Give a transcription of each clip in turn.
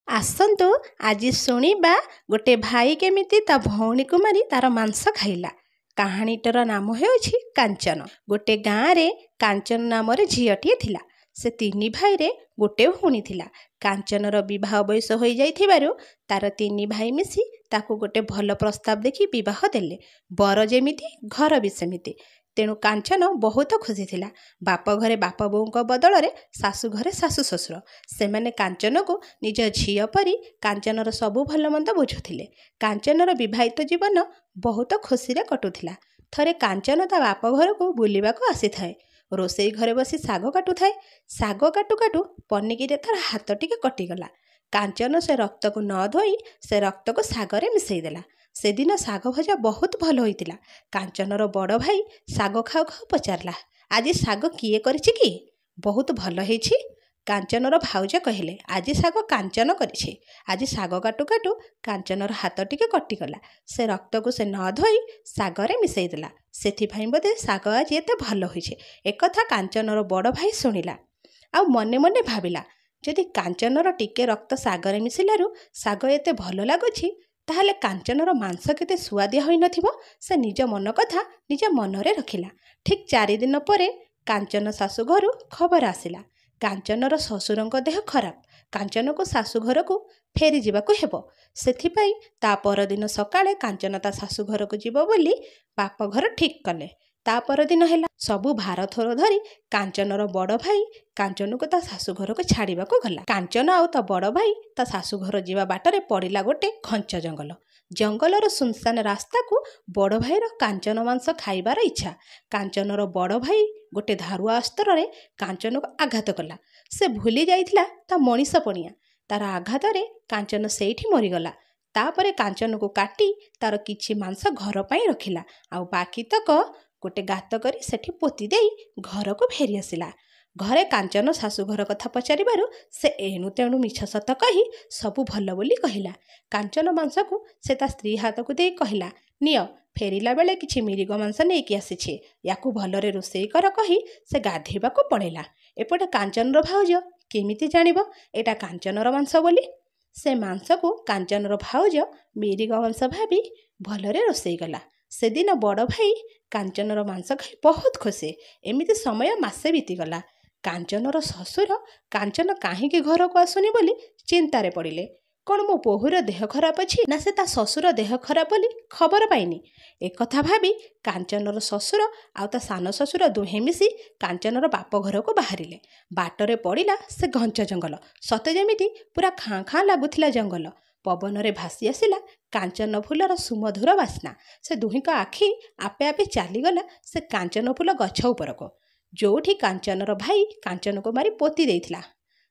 ଆସନ୍ତୁ ଆଜି ଶୁଣିବା ଗୋଟେ ଭାଇ କେମିତି ତା ଭଉଣୀକୁ ମାରି ତାର ମାଂସ ଖାଇଲା। କାହାଣୀଟାର ନାମ ହେଉଛି କାଞ୍ଚନ। ଗୋଟେ ଗାଁରେ କାଞ୍ଚନ ନାମରେ ଝିଅଟିଏ ଥିଲା। ସେ ତିନି ଭାଇରେ ଗୋଟେ ଭଉଣୀ ଥିଲା। କାଞ୍ଚନର ବିବାହ ବୟସ ହୋଇଯାଇଥିବାରୁ ତାର ତିନି ଭାଇ ମିଶି ତାକୁ ଗୋଟେ ଭଲ ପ୍ରସ୍ତାବ ଦେଖି ବିବାହ ଦେଲେ। ବର ଯେମିତି ଘର ବି ସେମିତି। ତେଣୁ କାଞ୍ଚନ ବହୁତ ଖୁସି ଥିଲା। ବାପ ଘରେ ବାପ ବୋଉଙ୍କ ବଦଳରେ ଶାଶୁ ଘରେ ଶାଶୁ ଶ୍ୱଶୁର। ସେମାନେ କାଞ୍ଚନକୁ ନିଜ ଝିଅ ପରି କାଞ୍ଚନର ସବୁ ଭଲ ମନ୍ଦ ବୁଝୁଥିଲେ। କାଞ୍ଚନର ବିବାହିତ ଜୀବନ ବହୁତ ଖୁସିରେ କଟୁଥିଲା। ଥରେ କାଞ୍ଚନ ତା ବାପ ଘରକୁ ବୁଲିବାକୁ ଆସିଥାଏ। ରୋଷେଇ ଘରେ ବସି ଶାଗ କାଟୁଥାଏ। ଶାଗ କାଟୁ କାଟୁ ପନିକିରେ ତାର ହାତ ଟିକେ କଟିଗଲା। କାଞ୍ଚନ ସେ ରକ୍ତକୁ ନ ଧୋଇ ସେ ରକ୍ତକୁ ଶାଗରେ ମିଶାଇ ଦେଲା। ସେଦିନ ଶାଗ ଭଜା ବହୁତ ଭଲ ହୋଇଥିଲା। କାଞ୍ଚନର ବଡ଼ ଭାଇ ଶାଗ ଖାଉ ଖାଉ ପଚାରିଲା, ଆଜି ଶାଗ କିଏ କରିଛି କି? ବହୁତ ଭଲ ହେଇଛି। କାଞ୍ଚନର ଭାଉଜ କହିଲେ, ଆଜି ଶାଗ କାଞ୍ଚନ କରିଛି। ଆଜି ଶାଗ କାଟୁ କାଟୁ କାଞ୍ଚନର ହାତ ଟିକେ କଟିଗଲା। ସେ ରକ୍ତକୁ ସେ ନ ଧୋଇ ଶାଗରେ ମିଶାଇ ଦେଲା। ସେଥିପାଇଁ ବୋଧେ ଶାଗ ଆଜି ଏତେ ଭଲ ହୋଇଛି। ଏକଥା କାଞ୍ଚନର ବଡ଼ ଭାଇ ଶୁଣିଲା। ଆଉ ମନେ ମନେ ଭାବିଲା, ଯଦି କାଞ୍ଚନର ଟିକେ ରକ୍ତ ଶାଗରେ ମିଶିଲାରୁ ଶାଗ ଏତେ ଭଲ ଲାଗୁଛି, ତାହେଲେ କାଞ୍ଚନର ମାଂସ କେତେ ସୁଆଦିଆ ହୋଇନଥିବ। ସେ ନିଜ ମନ କଥା ନିଜ ମନରେ ରଖିଲା। ଠିକ୍ 4 ଦିନ ପରେ କାଞ୍ଚନ ଶାଶୁ ଘରୁ ଖବର ଆସିଲା, କାଞ୍ଚନର ଶ୍ୱଶୁରଙ୍କ ଦେହ ଖରାପ। କାଞ୍ଚନକୁ ଶାଶୁ ଘରକୁ ଫେରି ଯିବାକୁ ହେବ। ସେଥିପାଇଁ ତା ପରଦିନ ସକାଳେ କାଞ୍ଚନ ତା ଶାଶୁ ଘରକୁ ଯିବ ବୋଲି ବାପ ଘର ଠିକ୍ କଲେ। ତା ପରଦିନ ହେଲା। ସବୁ ଭାର ଥୋର ଧରି କାଞ୍ଚନର ବଡ଼ ଭାଇ କାଞ୍ଚନକୁ ତା ଶାଶୁ ଘରକୁ ଛାଡ଼ିବାକୁ ଗଲା। କାଞ୍ଚନ ଆଉ ତା ବଡ଼ ଭାଇ ତା ଶାଶୁ ଘର ଯିବା ବାଟରେ ପଡ଼ିଲା ଗୋଟେ ଘଞ୍ଚ ଜଙ୍ଗଲ। ଜଙ୍ଗଲର ସୁନସାନ ରାସ୍ତାକୁ ବଡ଼ ଭାଇର କାଞ୍ଚନ ମାଂସ ଖାଇବାର ଇଚ୍ଛା। କାଞ୍ଚନର ବଡ଼ ଭାଇ ଗୋଟେ ଧାରୁଆ ଅସ୍ତ୍ରରେ କାଞ୍ଚନକୁ ଆଘାତ କଲା। ସେ ଭୁଲି ଯାଇଥିଲା ତା ମଣିଷ ପଣିଆ। ତାର ଆଘାତରେ କାଞ୍ଚନ ସେଇଠି ମରିଗଲା। ତାପରେ କାଞ୍ଚନକୁ କାଟି ତାର କିଛି ମାଂସ ଘର ପାଇଁ ରଖିଲା। ଆଉ ବାକି ତକ ଗୋଟେ ଗାତ କରି ସେଠି ପୋତି ଦେଇ ଘରକୁ ଫେରି ଆସିଲା। ଘରେ କାଞ୍ଚନ ଶାଶୁଘର କଥା ପଚାରିବାରୁ ସେ ଏଣୁ ତେଣୁ ମିଛ ସତ କହି ସବୁ ଭଲ ବୋଲି କହିଲା। କାଞ୍ଚନ ମାଂସକୁ ସେ ତା ସ୍ତ୍ରୀ ହାତକୁ ଦେଇ କହିଲା, ନିଅ, ଫେରିଲା ବେଳେ କିଛି ମିରିଗ ମାଂସ ନେଇକି ଆସିଛି। ୟାକୁ ଭଲରେ ରୋଷେଇ କର କହି ସେ ଗାଧୋଇବାକୁ ପଳେଇଲା। ଏପଟେ କାଞ୍ଚନର ଭାଉଜ କେମିତି ଜାଣିବ ଏଇଟା କାଞ୍ଚନର ମାଂସ ବୋଲି? ସେ ମାଂସକୁ କାଞ୍ଚନର ଭାଉଜ ମିରିଗ ମାଂସ ଭାବି ଭଲରେ ରୋଷେଇ କଲା। ସେଦିନ ବଡ଼ ଭାଇ କାଞ୍ଚନର ମାଂସ ଖାଇ ବହୁତ ଖୁସି। ଏମିତି ସମୟ ମାସେ ବିତିଗଲା। କାଞ୍ଚନର ଶ୍ୱଶୁର କାଞ୍ଚନ କାହିଁକି ଘରକୁ ଆସୁନି ବୋଲି ଚିନ୍ତାରେ ପଡ଼ିଲେ। କ'ଣ ମୋ ବୋହୂର ଦେହ ଖରାପ ଅଛି, ନା ସେ ତା ଶ୍ୱଶୁର ଦେହ ଖରାପ ବୋଲି ଖବର ପାଇନି? ଏକଥା ଭାବି କାଞ୍ଚନର ଶ୍ୱଶୁର ଆଉ ତା ସାନ ଶ୍ୱଶୁର ଦୁହେଁ ମିଶି କାଞ୍ଚନର ବାପ ଘରକୁ ବାହାରିଲେ। ବାଟରେ ପଡ଼ିଲା ସେ ଘଞ୍ଚ ଜଙ୍ଗଲ। ସତେ ଯେମିତି ପୁରା ଖାଁ ଖାଁ ଲାଗୁଥିଲା ଜଙ୍ଗଲ। ପବନରେ ଭାସି ଆସିଲା କାଞ୍ଚନ ଫୁଲର ସୁମଧୁର ବାସ୍ନା। ସେ ଦୁହିଁଙ୍କ ଆଖି ଆପେ ଆପେ ଚାଲିଗଲା ସେ କାଞ୍ଚନ ଫୁଲ ଗଛ ଉପରକୁ, ଯୋଉଠି କାଞ୍ଚନର ଭାଇ କାଞ୍ଚନକୁ ମାରି ପୋତି ଦେଇଥିଲା।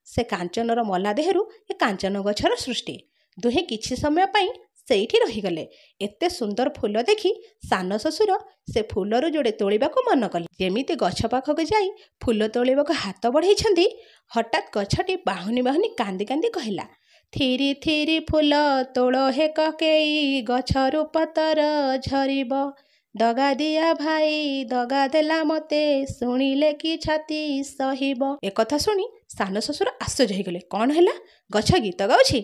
ସେ କାଞ୍ଚନର ମଲା ଦେହରୁ ଏ କାଞ୍ଚନ ଗଛର ସୃଷ୍ଟି। ଦୁହେଁ କିଛି ସମୟ ପାଇଁ ସେଇଠି ରହିଗଲେ। ଏତେ ସୁନ୍ଦର ଫୁଲ ଦେଖି ସାନ ଶ୍ୱଶୁର ସେ ଫୁଲରୁ ଯୋଡ଼େ ତୋଳିବାକୁ ମନ କଲେ। ଯେମିତି ଗଛ ପାଖକୁ ଯାଇ ଫୁଲ ତୋଳିବାକୁ ହାତ ବଢ଼େଇଛନ୍ତି, ହଠାତ୍ ଗଛଟି ବାହୁନି ବାହୁନି କାନ୍ଦି କାନ୍ଦି କହିଲା, ଥିରି ଥିରି ଫୁଲ ତୋଳ ହେ କକେଇ, ଗଛରୁ ପତର ଝରିବ। ଦଗା ଦିଆ ଭାଇ ଦଗା ଦେଲା ମତେ, ଶୁଣିଲେ କି ଛାତି ସହିବ। ଏକଥା ଶୁଣି ସାନ ଶ୍ୱଶୁର ଆଶ୍ଚର୍ଯ୍ୟ ହେଇଗଲେ। କ'ଣ ହେଲା? ଗଛ ଗୀତ ଗାଉଛି?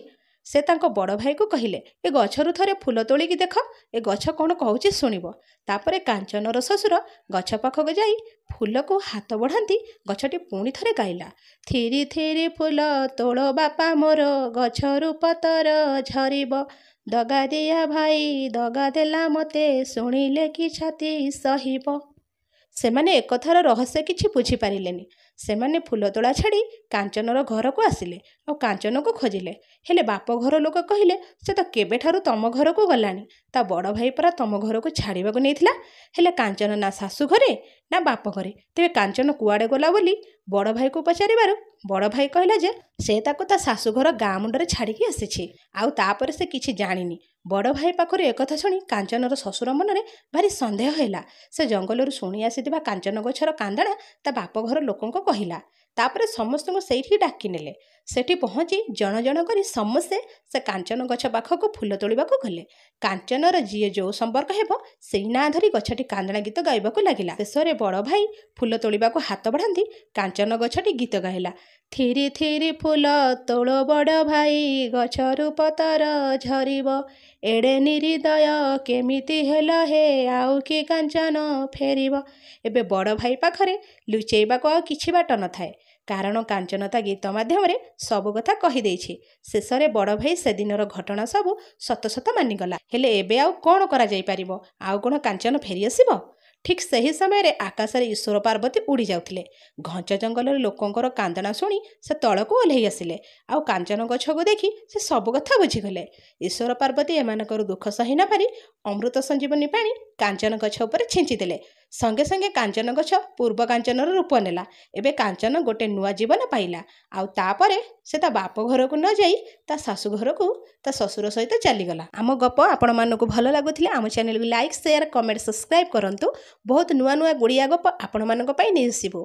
ସେ ତାଙ୍କ ବଡ଼ ଭାଇକୁ କହିଲେ, ଏ ଗଛରୁ ଥରେ ଫୁଲ ତୋଳିକି ଦେଖ, ଏ ଗଛ କ'ଣ କହୁଛି ଶୁଣିବ। ତାପରେ କାଞ୍ଚନର ଶ୍ୱଶୁର ଗଛ ପାଖକୁ ଯାଇ ଫୁଲକୁ ହାତ ବଢ଼ାନ୍ତି ଗଛଟି ପୁଣି ଥରେ ଗାଇଲା, ଥିରି ଥିରି ଫୁଲ ତୋଳ ବାପା ମୋର, ଗଛରୁ ପତର ଝରିବ। ଦଗା ଦିଆ ଭାଇ ଦଗା ଦେଲା ମତେ, ଶୁଣିଲେ କି ଛାତି ସହିବ। ସେମାନେ ଏକଥାର ରହସ୍ୟ କିଛି ବୁଝିପାରିଲେନି। ସେମାନେ ଫୁଲ ତୋଳା ଛାଡ଼ି କାଞ୍ଚନର ଘରକୁ ଆସିଲେ ଆଉ କାଞ୍ଚନକୁ ଖୋଜିଲେ। ହେଲେ ବାପ ଘର ଲୋକ କହିଲେ, ସେ ତ କେବେଠାରୁ ତମ ଘରକୁ ଗଲାଣି। ତା ବଡ଼ ଭାଇ ପରା ତମ ଘରକୁ ଛାଡ଼ିବାକୁ ନେଇଥିଲା। ହେଲେ କାଞ୍ଚନ ନା ଶାଶୁ ଘରେ ନା ବାପ ଘରେ। ତେବେ କାଞ୍ଚନ କୁଆଡ଼େ ଗଲା ବୋଲି ବଡ଼ ଭାଇକୁ ପଚାରିବାରୁ ବଡ଼ ଭାଇ କହିଲା ଯେ ସେ ତାକୁ ତା ଶାଶୁଘର ଗାଁ ମୁଣ୍ଡରେ ଛାଡ଼ିକି ଆସିଛି। ଆଉ ତାପରେ ସେ କିଛି ଜାଣିନି। ବଡ଼ ଭାଇ ପାଖରୁ ଏକଥା ଶୁଣି କାଞ୍ଚନର ଶ୍ୱଶୁର ମନରେ ଭାରି ସନ୍ଦେହ ହେଲା। ସେ ଜଙ୍ଗଲରୁ ଶୁଣି ଆସିଥିବା କାଞ୍ଚନ ଗଛର କାନ୍ଦଣା ତା ବାପ ଘର ଲୋକଙ୍କୁ କହିଲା। ତାପରେ ସମସ୍ତଙ୍କୁ ସେଇଠି ଡାକି ନେଲେ। ସେଠି ପହଞ୍ଚି ଜଣ ଜଣ କରି ସମସ୍ତେ ସେ କାଞ୍ଚନ ଗଛ ପାଖକୁ ଫୁଲ ତୋଳିବାକୁ ଗଲେ। କାଞ୍ଚନର ଯିଏ ଯୋଉ ସମ୍ପର୍କ ହେବ ସେଇ ନାଁ ଧରି ଗଛଟି କାନ୍ଦଣା ଗୀତ ଗାଇବାକୁ ଲାଗିଲା। ଶେଷରେ ବଡ଼ ଭାଇ ଫୁଲ ତୋଳିବାକୁ ହାତ ବଢ଼ାନ୍ତି କାଞ୍ଚନ ଗଛଟି ଗୀତ ଗାଇଲା, ଥିରି ଥିରି ଫୁଲ ତୋଳ ବଡ଼ ଭାଇ, ଗଛରୁ ପତର ଝରିବ। ଏଡ଼େ ନିରିଦୟ କେମିତି ହେଲ ହେ, ଆଉ କି କାଞ୍ଚନ ଫେରିବ। ଏବେ ବଡ଼ ଭାଇ ପାଖରେ ଲୁଚେଇବାକୁ ଆଉ କିଛି ବାଟ ନଥାଏ, କାରଣ କାଞ୍ଚନ ତା ଗୀତ ମାଧ୍ୟମରେ ସବୁ କଥା କହିଦେଇଛି। ଶେଷରେ ବଡ଼ ଭାଇ ସେଦିନର ଘଟଣା ସବୁ ସତ ସତ ମାନିଗଲା। ହେଲେ ଏବେ ଆଉ କ'ଣ କରାଯାଇପାରିବ? ଆଉ କ'ଣ କାଞ୍ଚନ ଫେରିଆସିବ? ଠିକ୍ ସେହି ସମୟରେ ଆକାଶରେ ଈଶ୍ୱର ପାର୍ବତୀ ଉଡ଼ି ଯାଉଥିଲେ। ଘଞ୍ଚ ଜଙ୍ଗଲରେ ଲୋକଙ୍କର କାନ୍ଦଣା ଶୁଣି ସେ ତଳକୁ ଓହ୍ଲେଇ ଆସିଲେ। ଆଉ କାଞ୍ଚନ ଗଛକୁ ଦେଖି ସେ ସବୁ କଥା ବୁଝିଗଲେ। ଈଶ୍ୱର ପାର୍ବତୀ ଏମାନଙ୍କର ଦୁଃଖ ସହି ନ ପାରି ଅମୃତ ସଞ୍ଜୀବନୀ ପାଣି କାଞ୍ଚନ ଗଛ ଉପରେ ଛିଞ୍ଚିଦେଲେ। ସଙ୍ଗେ ସଙ୍ଗେ କାଞ୍ଚନ ଗଛ ପୂର୍ବ କାଞ୍ଚନର ରୂପ ନେଲା। ଏବେ କାଞ୍ଚନ ଗୋଟେ ନୂଆ ଜୀବନ ପାଇଲା। ଆଉ ତାପରେ ସେ ତା ବାପ ଘରକୁ ନ ଯାଇ ତା ଶାଶୁ ଘରକୁ ତା ଶ୍ୱଶୁର ସହିତ ଚାଲିଗଲା। ଆମ ଗପ ଆପଣମାନଙ୍କୁ ଭଲ ଲାଗୁଥିଲେ ଆମ ଚ୍ୟାନେଲକୁ ଲାଇକ୍, ସେୟାର, କମେଣ୍ଟ, ସବସ୍କ୍ରାଇବ୍ କରନ୍ତୁ। ବହୁତ ନୂଆ ନୂଆ ଗୁଡ଼ିଆ ଗପ ଆପଣମାନଙ୍କ ପାଇଁ ନେଇ ଆସିବୁ।